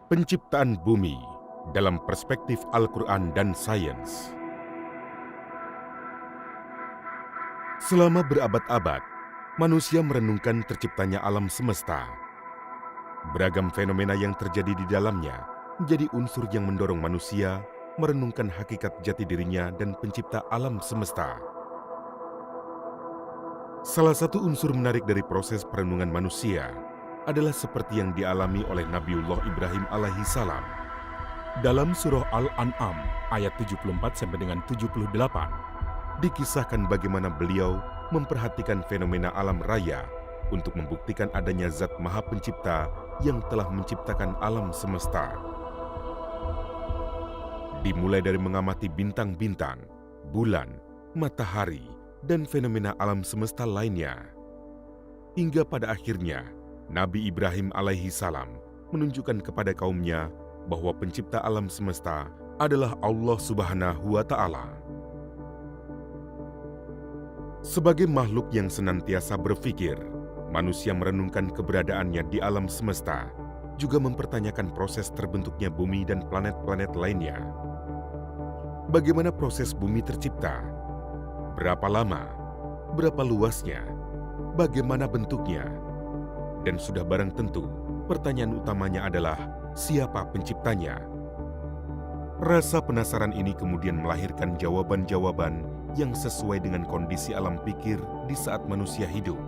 Penciptaan bumi dalam perspektif Al-Quran dan sains. Selama berabad-abad, manusia merenungkan terciptanya alam semesta. Beragam fenomena yang terjadi di dalamnya menjadi unsur yang mendorong manusia merenungkan hakikat jati dirinya dan pencipta alam semesta. Salah satu unsur menarik dari proses perenungan manusia adalah seperti yang dialami oleh Nabiullah Ibrahim alaihi salam. Dalam surah Al-An'am ayat 74-78, dikisahkan bagaimana beliau memperhatikan fenomena alam raya untuk membuktikan adanya Zat Maha Pencipta yang telah menciptakan alam semesta. Dimulai dari mengamati bintang-bintang, bulan, matahari, dan fenomena alam semesta lainnya. Hingga pada akhirnya, Nabi Ibrahim alaihi salam menunjukkan kepada kaumnya bahwa pencipta alam semesta adalah Allah Subhanahu wa Ta'ala. Sebagai makhluk yang senantiasa berpikir, manusia merenungkan keberadaannya di alam semesta, juga mempertanyakan proses terbentuknya bumi dan planet-planet lainnya. Bagaimana proses bumi tercipta? Berapa lama? Berapa luasnya? Bagaimana bentuknya? Dan sudah barang tentu, pertanyaan utamanya adalah siapa penciptanya? Rasa penasaran ini kemudian melahirkan jawaban-jawaban yang sesuai dengan kondisi alam pikir di saat manusia hidup.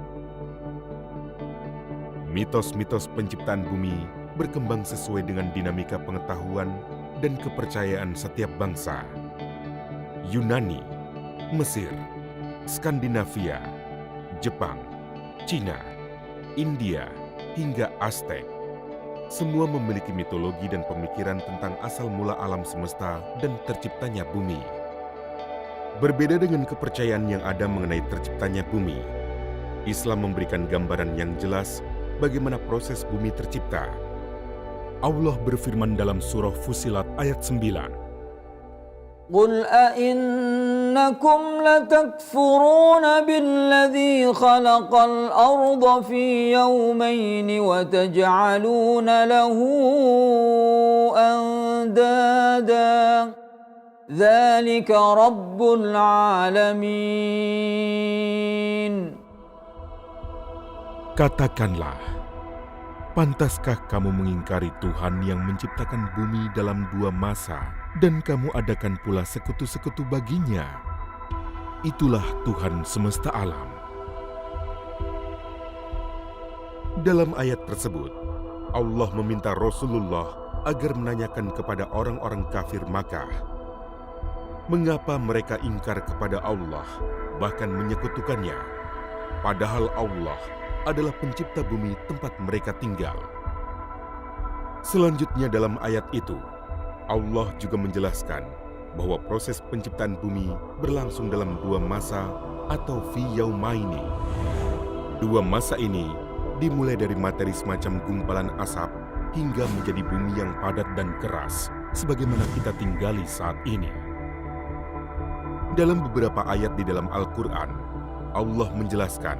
Mitos-mitos penciptaan bumi berkembang sesuai dengan dinamika pengetahuan dan kepercayaan setiap bangsa. Yunani, Mesir, Skandinavia, Jepang, Cina, India, hingga Aztek. Semua memiliki mitologi dan pemikiran tentang asal mula alam semesta dan terciptanya bumi. Berbeda dengan kepercayaan yang ada mengenai terciptanya bumi, Islam memberikan gambaran yang jelas bagaimana proses bumi tercipta. Allah berfirman dalam surah Fussilat ayat 9. قُلْ أَإِنَّكُمْ لَتَكْفُرُونَ بِالَّذِي خَلَقَ الْأَرْضَ فِي يَوْمَيْنِ وَتَجْعَلُونَ لَهُ أَنْدَادًا ذَلِكَ رَبُّ الْعَالَمِينَ. Katakanlah, pantaskah kamu mengingkari Tuhan yang menciptakan bumi dalam 2 masa dan kamu adakan pula sekutu-sekutu baginya? Itulah Tuhan semesta alam. Dalam ayat tersebut, Allah meminta Rasulullah agar menanyakan kepada orang-orang kafir Makkah, mengapa mereka ingkar kepada Allah, bahkan menyekutukannya, padahal Allah adalah pencipta bumi tempat mereka tinggal. Selanjutnya dalam ayat itu, Allah juga menjelaskan bahwa proses penciptaan bumi berlangsung dalam 2 masa atau fi yaumaini. 2 masa ini dimulai dari materi semacam gumpalan asap hingga menjadi bumi yang padat dan keras sebagaimana kita tinggali saat ini. Dalam beberapa ayat di dalam Al-Quran, Allah menjelaskan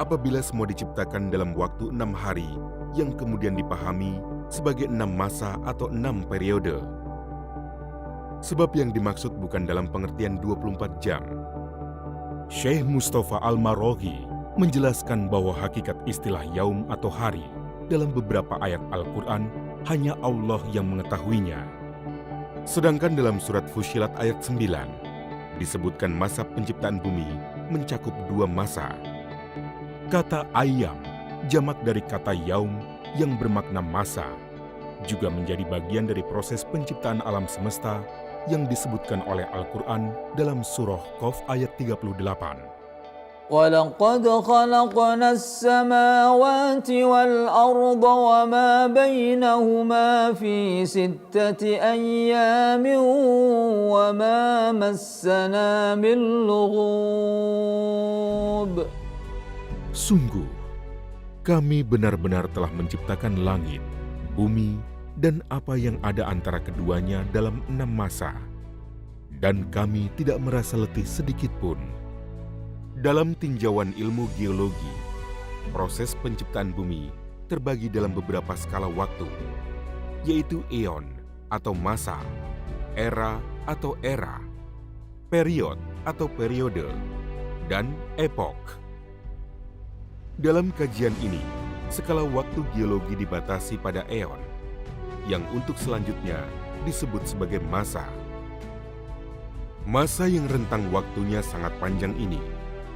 apabila semua diciptakan dalam waktu 6 hari yang kemudian dipahami sebagai 6 masa atau 6 periode. Sebab yang dimaksud bukan dalam pengertian 24 jam. Syekh Mustafa Al-Maraghi menjelaskan bahwa hakikat istilah yaum atau hari dalam beberapa ayat Al-Quran hanya Allah yang mengetahuinya. Sedangkan dalam surat Fussilat ayat 9, disebutkan masa penciptaan bumi mencakup 2 masa. Kata ayam, jamak dari kata yaum yang bermakna masa, juga menjadi bagian dari proses penciptaan alam semesta yang disebutkan oleh Al-Quran dalam surah Qaf ayat 38. وَلَقَدْ خَلَقْنَا السَّمَاوَاتِ وَالْأَرْضَ وَمَا بَيْنَهُمَا فِي 6 أَيَّامٍ وَمَا مَسَّنَا مِن لُغُوبٍ. Sungguh, kami benar-benar telah menciptakan langit, bumi, dan apa yang ada antara keduanya dalam 6 masa. Dan kami tidak merasa letih sedikit pun. Dalam tinjauan ilmu geologi, proses penciptaan bumi terbagi dalam beberapa skala waktu. yaitu eon atau masa, era atau era, period atau periode, dan epok. Dalam kajian ini, skala waktu geologi dibatasi pada eon, yang untuk selanjutnya disebut sebagai masa. Masa yang rentang waktunya sangat panjang ini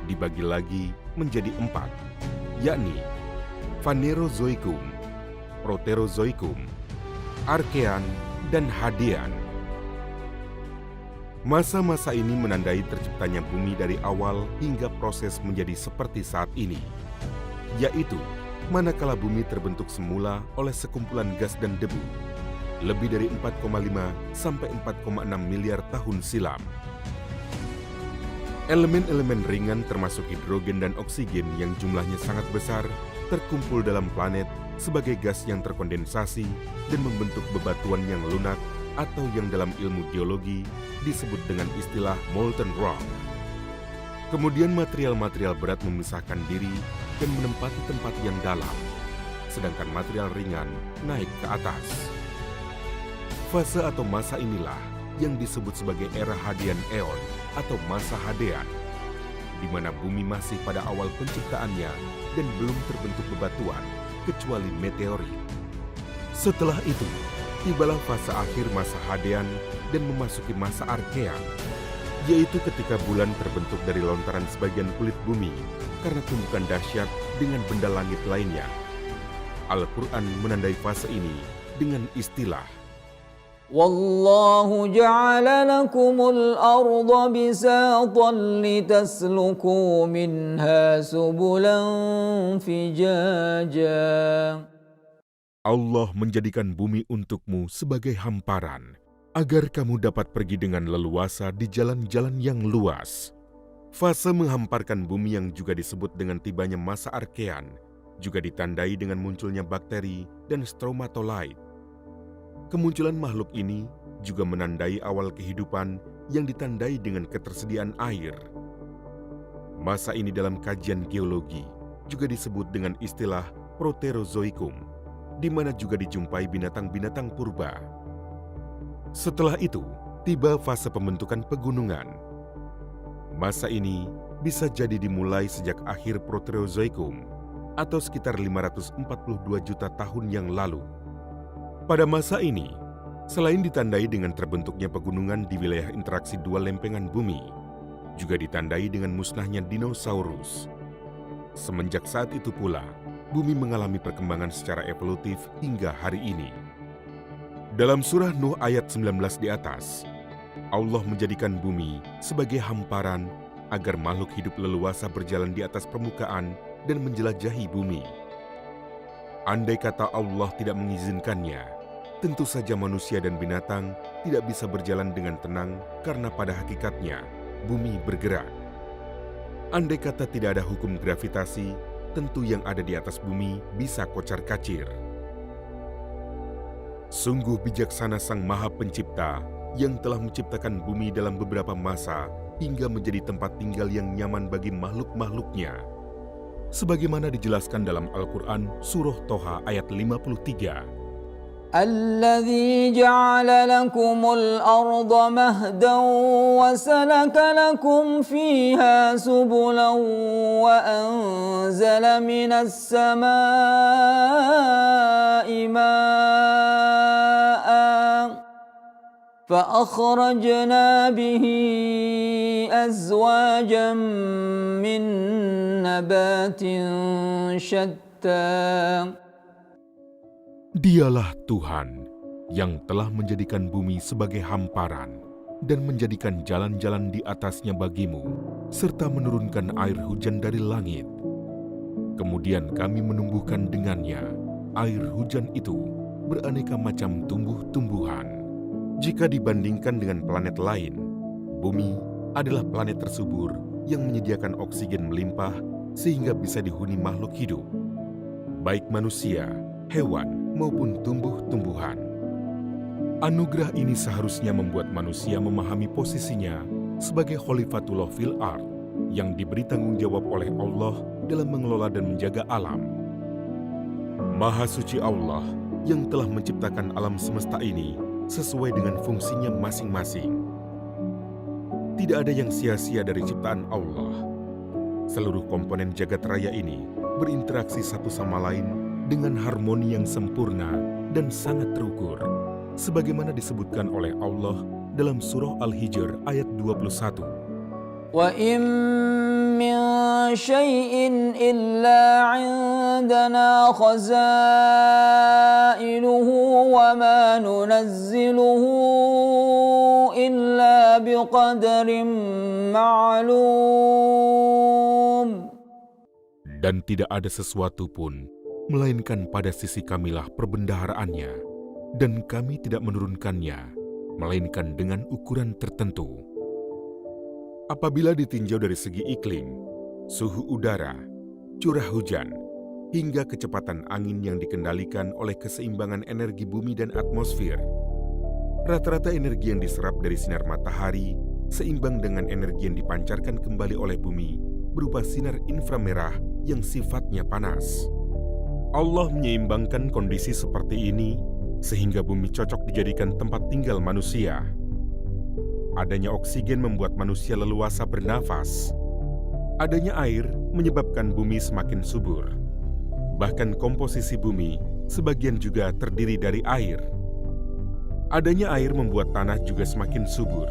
dibagi lagi menjadi 4, yakni Fanerozoikum, Proterozoikum, Archean, dan Hadean. Masa-masa ini menandai terciptanya bumi dari awal hingga proses menjadi seperti saat ini, yaitu manakala bumi terbentuk semula oleh sekumpulan gas dan debu lebih dari 4,5 sampai 4,6 miliar tahun silam. Elemen-elemen ringan termasuk hidrogen dan oksigen yang jumlahnya sangat besar terkumpul dalam planet sebagai gas yang terkondensasi dan membentuk bebatuan yang lunak atau yang dalam ilmu geologi disebut dengan istilah molten rock. Kemudian material-material berat memisahkan diri dan menempati tempat yang dalam, sedangkan material ringan naik ke atas. Fase atau masa inilah yang disebut sebagai era Hadean Eon atau masa Hadean, di mana bumi masih pada awal penciptaannya dan belum terbentuk bebatuan kecuali meteorit. Setelah itu, tibalah fase akhir masa Hadean dan memasuki masa Archean, yaitu ketika bulan terbentuk dari lontaran sebagian kulit bumi karena tumbukan dahsyat dengan benda langit lainnya. Al-Quran menandai fase ini dengan istilah Wallahu ja'ala lakumul arda bisatan litasluku minha subulan fijaja. Allah menjadikan bumi untukmu sebagai hamparan, agar kamu dapat pergi dengan leluasa di jalan-jalan yang luas. Fase menghamparkan bumi yang juga disebut dengan tibanya masa Archean, juga ditandai dengan munculnya bakteri dan stromatolite. Kemunculan makhluk ini juga menandai awal kehidupan yang ditandai dengan ketersediaan air. Masa ini dalam kajian geologi juga disebut dengan istilah Proterozoikum, di mana juga dijumpai binatang-binatang purba. Setelah itu, tiba fase pembentukan pegunungan. Masa ini bisa jadi dimulai sejak akhir Proterozoikum atau sekitar 542 juta tahun yang lalu. Pada masa ini, selain ditandai dengan terbentuknya pegunungan di wilayah interaksi dua lempengan bumi, juga ditandai dengan musnahnya dinosaurus. Semenjak saat itu pula, bumi mengalami perkembangan secara evolutif hingga hari ini. Dalam surah Nuh ayat 19 di atas, Allah menjadikan bumi sebagai hamparan agar makhluk hidup leluasa berjalan di atas permukaan dan menjelajahi bumi. Andai kata Allah tidak mengizinkannya, tentu saja manusia dan binatang tidak bisa berjalan dengan tenang karena pada hakikatnya bumi bergerak. Andai kata tidak ada hukum gravitasi, tentu yang ada di atas bumi bisa kocar-kacir. Sungguh bijaksana Sang Maha Pencipta yang telah menciptakan bumi dalam beberapa masa hingga menjadi tempat tinggal yang nyaman bagi makhluk-makhluknya. Sebagaimana dijelaskan dalam Al-Quran Surah Toha ayat 53. الذي جعل لكم الأرض مهدا وسلك لكم فيها سبلا وأنزل من السماء ماء فأخرجنا به أزواجا من نبات شتى. Dialah Tuhan yang telah menjadikan bumi sebagai hamparan dan menjadikan jalan-jalan di atasnya bagimu, serta menurunkan air hujan dari langit. Kemudian kami menumbuhkan dengannya air hujan itu beraneka macam tumbuh-tumbuhan. Jika dibandingkan dengan planet lain, bumi adalah planet tersubur yang menyediakan oksigen melimpah sehingga bisa dihuni makhluk hidup, baik manusia, hewan, maupun tumbuh-tumbuhan. Anugerah ini seharusnya membuat manusia memahami posisinya sebagai Khalifatullah fil Ard yang diberi tanggung jawab oleh Allah dalam mengelola dan menjaga alam. Maha suci Allah yang telah menciptakan alam semesta ini sesuai dengan fungsinya masing-masing. Tidak ada yang sia-sia dari ciptaan Allah. Seluruh komponen jagat raya ini berinteraksi satu sama lain dengan harmoni yang sempurna dan sangat terukur, sebagaimana disebutkan oleh Allah dalam surah Al-Hijr ayat 21. وَإِن مِّن شَيْءٍ إِلَّا عِندَنَا خَزَائِنُهُ وَمَا نُنَزِّلُهُ إِلَّا بِقَدَرٍ مَّعْلُومٍ. Dan tidak ada sesuatu pun, melainkan pada sisi kamilah perbendaharaannya, dan kami tidak menurunkannya, melainkan dengan ukuran tertentu. Apabila ditinjau dari segi iklim, suhu udara, curah hujan, hingga kecepatan angin yang dikendalikan oleh keseimbangan energi bumi dan atmosfer, rata-rata energi yang diserap dari sinar matahari seimbang dengan energi yang dipancarkan kembali oleh bumi berupa sinar inframerah yang sifatnya panas. Allah menyeimbangkan kondisi seperti ini sehingga bumi cocok dijadikan tempat tinggal manusia. Adanya oksigen membuat manusia leluasa bernafas. Adanya air menyebabkan bumi semakin subur. Bahkan komposisi bumi sebagian juga terdiri dari air. Adanya air membuat tanah juga semakin subur.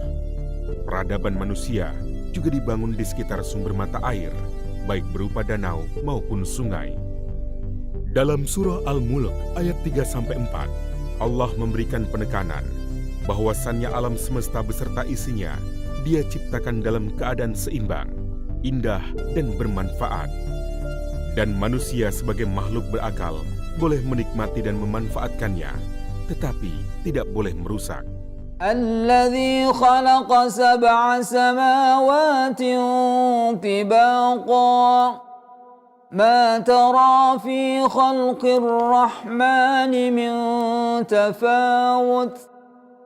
Peradaban manusia juga dibangun di sekitar sumber mata air, baik berupa danau maupun sungai. Dalam surah Al-Mulk ayat 3-4, Allah memberikan penekanan bahwasannya alam semesta beserta isinya Dia ciptakan dalam keadaan seimbang, indah, dan bermanfaat. Dan manusia sebagai makhluk berakal boleh menikmati dan memanfaatkannya, tetapi tidak boleh merusak. الذي خلق 7 سماوات طباقا ما ترى في خلق الرحمن من تفاوت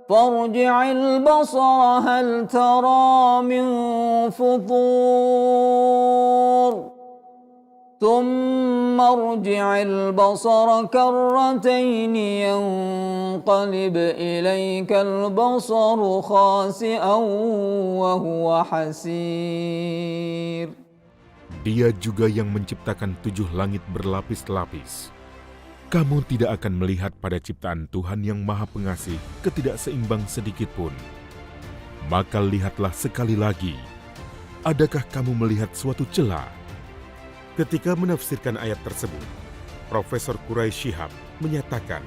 فارجع البصر هل ترى من فطور ثم ارجع البصر كرتين ينقلب إليك البصر خاسئا وهو حسير. Dia juga yang menciptakan 7 langit berlapis-lapis. Kamu tidak akan melihat pada ciptaan Tuhan yang Maha Pengasih ketidakseimbang sedikit pun. Maka lihatlah sekali lagi. Adakah kamu melihat suatu celah? Ketika menafsirkan ayat tersebut, Profesor Quraisy Shihab menyatakan,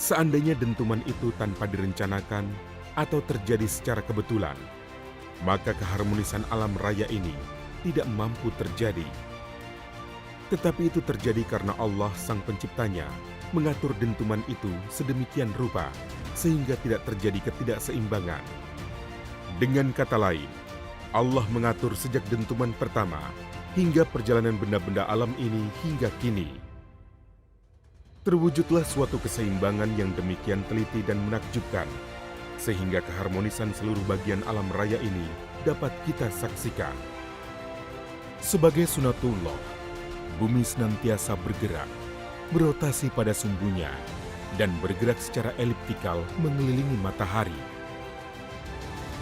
seandainya dentuman itu tanpa direncanakan atau terjadi secara kebetulan, maka keharmonisan alam raya ini tidak mampu terjadi. Tetapi itu terjadi karena Allah Sang Penciptanya mengatur dentuman itu sedemikian rupa sehingga tidak terjadi ketidakseimbangan. Dengan kata lain, Allah mengatur sejak dentuman pertama hingga perjalanan benda-benda alam ini hingga kini. Terwujudlah suatu keseimbangan yang demikian teliti dan menakjubkan, sehingga keharmonisan seluruh bagian alam raya ini dapat kita saksikan. Sebagai sunatullah, bumi senantiasa bergerak, berotasi pada sumbunya, dan bergerak secara eliptikal mengelilingi matahari.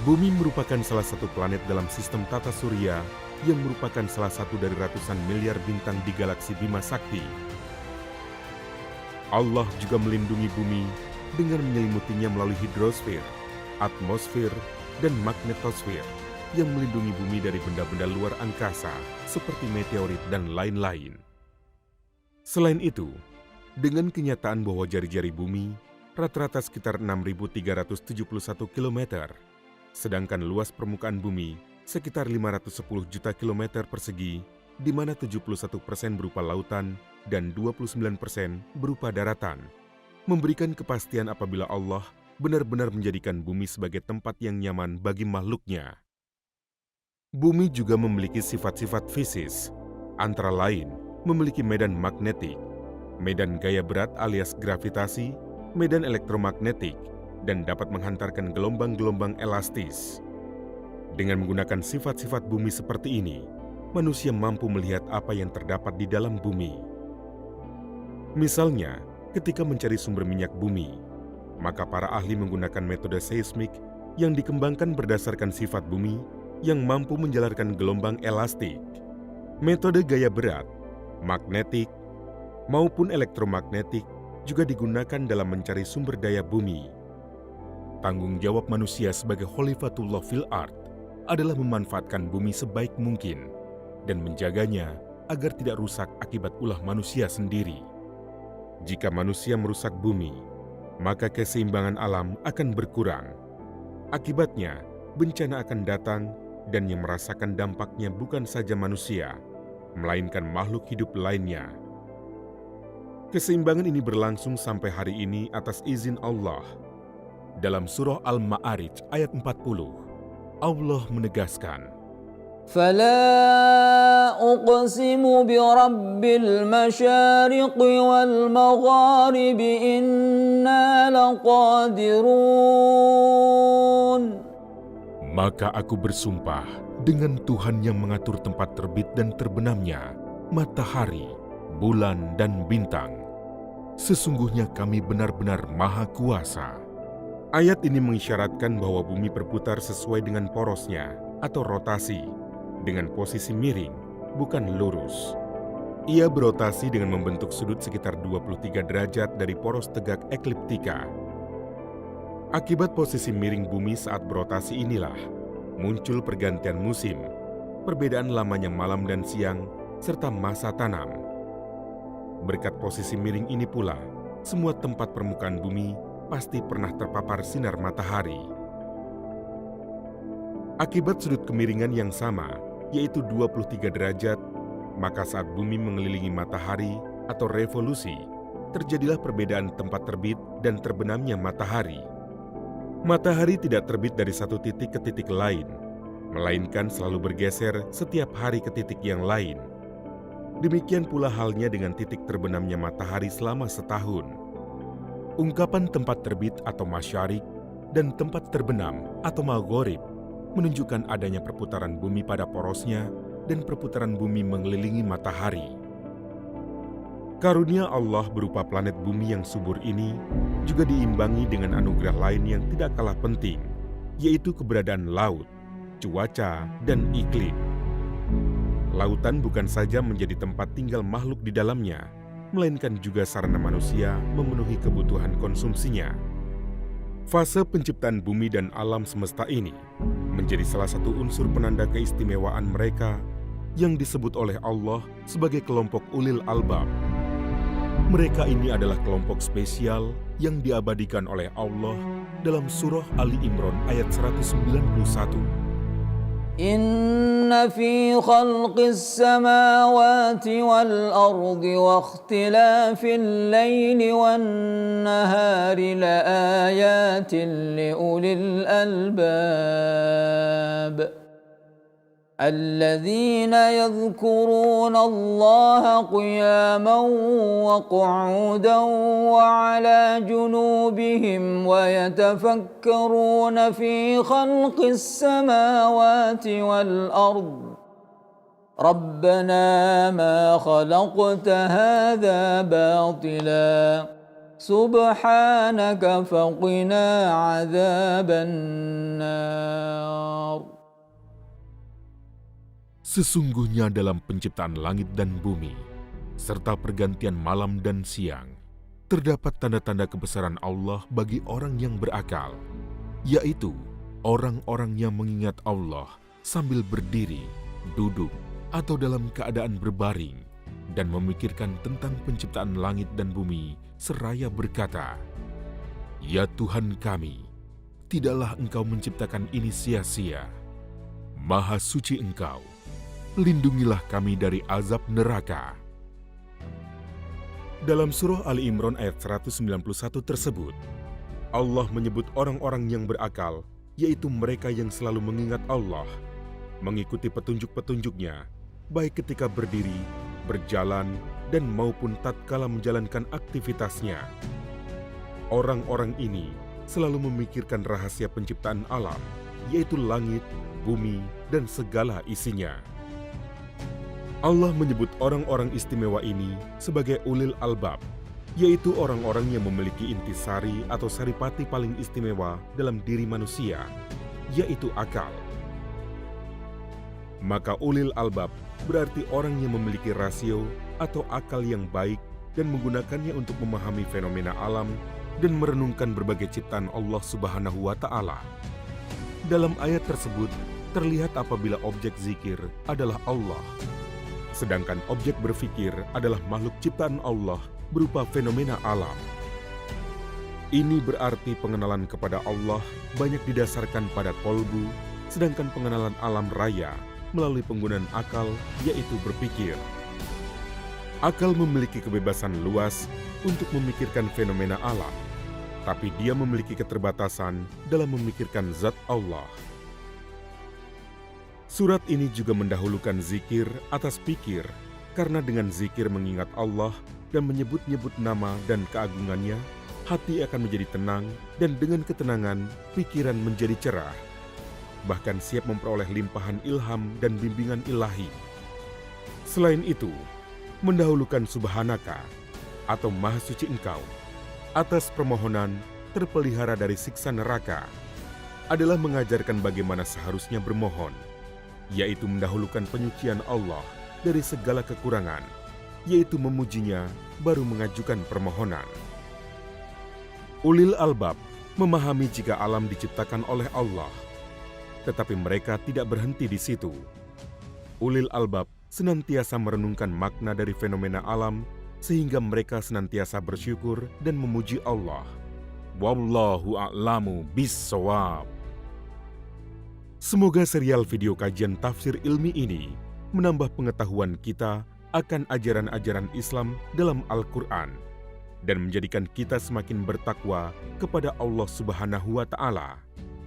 Bumi merupakan salah satu planet dalam sistem tata surya yang merupakan salah satu dari ratusan miliar bintang di galaksi Bima Sakti. Allah juga melindungi bumi dengan menyelimutinya melalui hidrosfer, atmosfer, dan magnetosfer yang melindungi bumi dari benda-benda luar angkasa seperti meteorit dan lain-lain. Selain itu, dengan kenyataan bahwa jari-jari bumi rata-rata sekitar 6.371 km, sedangkan luas permukaan bumi sekitar 510 juta kilometer persegi, di mana 71% berupa lautan dan 29% berupa daratan, memberikan kepastian apabila Allah benar-benar menjadikan bumi sebagai tempat yang nyaman bagi makhluknya. Bumi juga memiliki sifat-sifat fisis, antara lain memiliki medan magnetik, medan gaya berat alias gravitasi, medan elektromagnetik, dan dapat menghantarkan gelombang-gelombang elastis. Dengan menggunakan sifat-sifat bumi seperti ini, manusia mampu melihat apa yang terdapat di dalam bumi. Misalnya, Ketika mencari sumber minyak bumi, maka para ahli menggunakan metode seismik yang dikembangkan berdasarkan sifat bumi yang mampu menjalarkan gelombang elastik. Metode gaya berat, magnetik, maupun elektromagnetik juga digunakan dalam mencari sumber daya bumi. Tanggung jawab manusia sebagai Khalifatullah fil Ard adalah memanfaatkan bumi sebaik mungkin dan menjaganya agar tidak rusak akibat ulah manusia sendiri. Jika manusia merusak bumi, maka keseimbangan alam akan berkurang. Akibatnya, bencana akan datang dan yang merasakan dampaknya bukan saja manusia, melainkan makhluk hidup lainnya. Keseimbangan ini berlangsung sampai hari ini atas izin Allah. Dalam surah Al-Ma'arij ayat 40, Allah menegaskan, فلا أقسم برب المشارق والمغارب إنا لقادرون. Maka aku bersumpah dengan Tuhan yang mengatur tempat terbit dan terbenamnya, matahari, bulan, dan bintang. Sesungguhnya kami benar-benar maha kuasa. Ayat ini mengisyaratkan bahwa bumi berputar sesuai dengan porosnya atau rotasi, dengan posisi miring, bukan lurus. Ia berotasi dengan membentuk sudut sekitar 23 derajat dari poros tegak ekliptika. Akibat posisi miring bumi saat berotasi inilah, muncul pergantian musim, perbedaan lamanya malam dan siang, serta masa tanam. Berkat posisi miring ini pula, semua tempat permukaan bumi pasti pernah terpapar sinar matahari. Akibat sudut kemiringan yang sama, yaitu 23 derajat, maka saat bumi mengelilingi matahari atau revolusi, terjadilah perbedaan tempat terbit dan terbenamnya matahari. Matahari tidak terbit dari satu titik ke titik lain, melainkan selalu bergeser setiap hari ke titik yang lain. Demikian pula halnya dengan titik terbenamnya matahari selama setahun. Ungkapan tempat terbit atau masyarik dan tempat terbenam atau maghrib menunjukkan adanya perputaran bumi pada porosnya dan perputaran bumi mengelilingi matahari. Karunia Allah berupa planet bumi yang subur ini juga diimbangi dengan anugerah lain yang tidak kalah penting, yaitu keberadaan laut, cuaca, dan iklim. Lautan bukan saja menjadi tempat tinggal makhluk di dalamnya, melainkan juga sarana manusia memenuhi kebutuhan konsumsinya. Fase penciptaan bumi dan alam semesta ini menjadi salah satu unsur penanda keistimewaan mereka yang disebut oleh Allah sebagai kelompok ulil albab. Mereka ini adalah kelompok spesial yang diabadikan oleh Allah dalam surah Ali Imran ayat 191. إن في خلق السماوات والأرض واختلاف الليل والنهار لآيات لأولي الألباب الذين يذكرون الله قياما وقعودا وعلى جنوبهم ويتفكرون في خلق السماوات والأرض ربنا ما خلقت هذا باطلا سبحانك فقنا عذاب النار. Sesungguhnya dalam penciptaan langit dan bumi, serta pergantian malam dan siang, terdapat tanda-tanda kebesaran Allah bagi orang yang berakal, yaitu orang-orang yang mengingat Allah sambil berdiri, duduk, atau dalam keadaan berbaring, dan memikirkan tentang penciptaan langit dan bumi seraya berkata, "Ya Tuhan kami, tidaklah Engkau menciptakan ini sia-sia. Maha suci Engkau. Lindungilah kami dari azab neraka." Dalam surah Ali Imran ayat 191 tersebut, Allah menyebut orang-orang yang berakal, yaitu mereka yang selalu mengingat Allah, mengikuti petunjuk-petunjuknya, baik ketika berdiri, berjalan, dan maupun tatkala menjalankan aktivitasnya. Orang-orang ini selalu memikirkan rahasia penciptaan alam, yaitu langit, bumi, dan segala isinya. Allah menyebut orang-orang istimewa ini sebagai ulil albab, yaitu orang-orang yang memiliki intisari atau saripati paling istimewa dalam diri manusia, yaitu akal. Maka ulil albab berarti orang yang memiliki rasio atau akal yang baik dan menggunakannya untuk memahami fenomena alam dan merenungkan berbagai ciptaan Allah Subhanahu wa Ta'ala. Dalam ayat tersebut terlihat apabila objek zikir adalah Allah, sedangkan objek berfikir adalah makhluk ciptaan Allah berupa fenomena alam. Ini berarti pengenalan kepada Allah banyak didasarkan pada kolbu, sedangkan pengenalan alam raya melalui penggunaan akal, yaitu berpikir. Akal memiliki kebebasan luas untuk memikirkan fenomena alam, tapi dia memiliki keterbatasan dalam memikirkan zat Allah. Surat ini juga mendahulukan zikir atas pikir, karena dengan zikir mengingat Allah dan menyebut-nyebut nama dan keagungannya, hati akan menjadi tenang dan dengan ketenangan, pikiran menjadi cerah. Bahkan siap memperoleh limpahan ilham dan bimbingan ilahi. Selain itu, mendahulukan subhanaka atau maha suci engkau atas permohonan terpelihara dari siksa neraka adalah mengajarkan bagaimana seharusnya bermohon, yaitu mendahulukan penyucian Allah dari segala kekurangan, yaitu memujinya baru mengajukan permohonan. Ulil albab memahami jika alam diciptakan oleh Allah, tetapi mereka tidak berhenti di situ. Ulil albab senantiasa merenungkan makna dari fenomena alam sehingga mereka senantiasa bersyukur dan memuji Allah. Wallahu a'lamu bis-shawab. Semoga serial video kajian tafsir ilmi ini menambah pengetahuan kita akan ajaran-ajaran Islam dalam Al-Quran dan menjadikan kita semakin bertakwa kepada Allah Subhanahu wa Ta'ala.